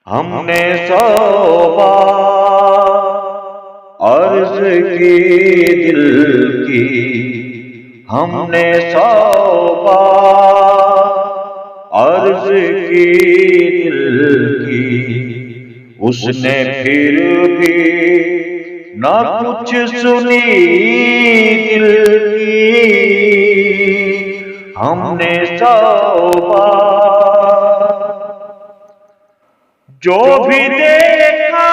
हमने 100 बार अर्ज की दिल की, हमने 100 बार अर्ज की दिल की, उसने फिर भी ना कुछ सुनी दिल की। हमने 100 बार जो भी देखा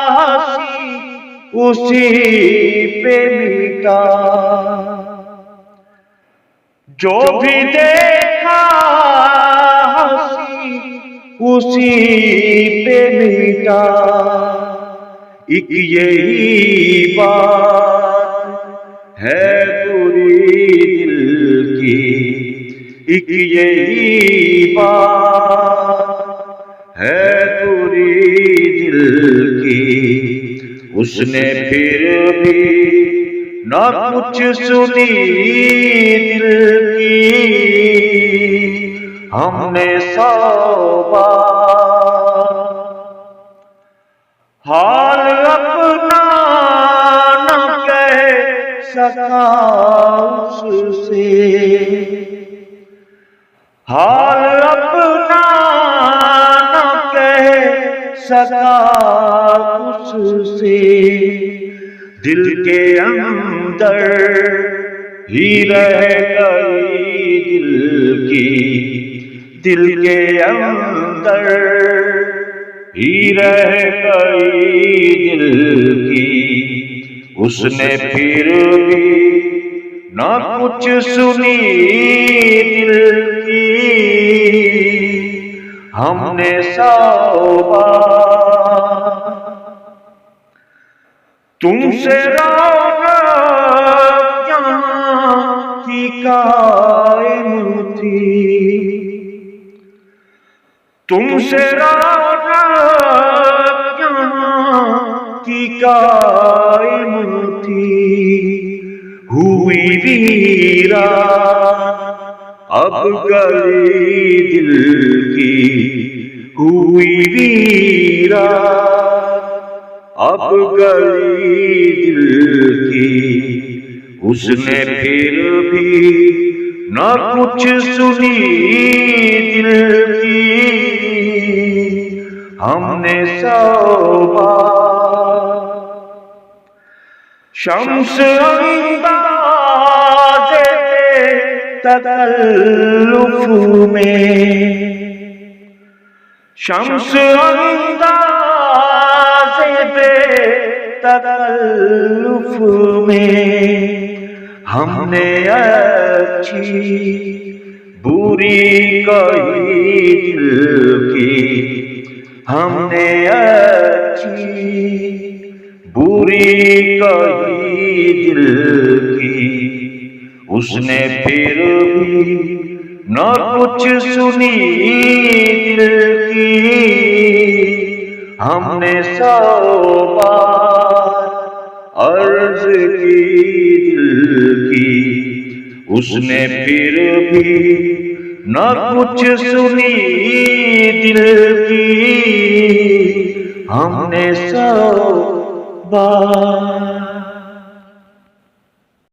हंसी उसी पे मीठा, जो भी देखा हंसी उसी पे मीठा। एक यही बात है पूरी दिल की, एक यही बात है पूरी दिल की, उसने फिर भी ना कुछ सुनी दिल की। हमने 100 बार हाल अपना न कह सका उससे, हाल अपना सका उससे। दिल के अंदर ही रह गई दिल की, दिल के अंदर ही रह गई दिल की, उसने फिर भी ना कुछ सुनी दिल की। हमने 100 बार तुमसे रौनक यहाँ की कायम थी, तुमसे रौनक यहाँ की कायम थी। हुई वीरा अब गली दिल की, हुई वीरा अब गली दिल की, उसने फिर भी न कुछ सुनी दिल की। हमने 100 बार शम्स तकल्लुफ में, शम्स तकल्लुफ में, हमने अच्छी बुरी कही दिल की, हमने अच्छी बुरी कही दिल की, उसने फिर भी न कुछ सुनी दिल की। हमने 100 बार अर्ज की दिल की, उसने फिर भी न कुछ सुनी दिल की। हमने 100 बार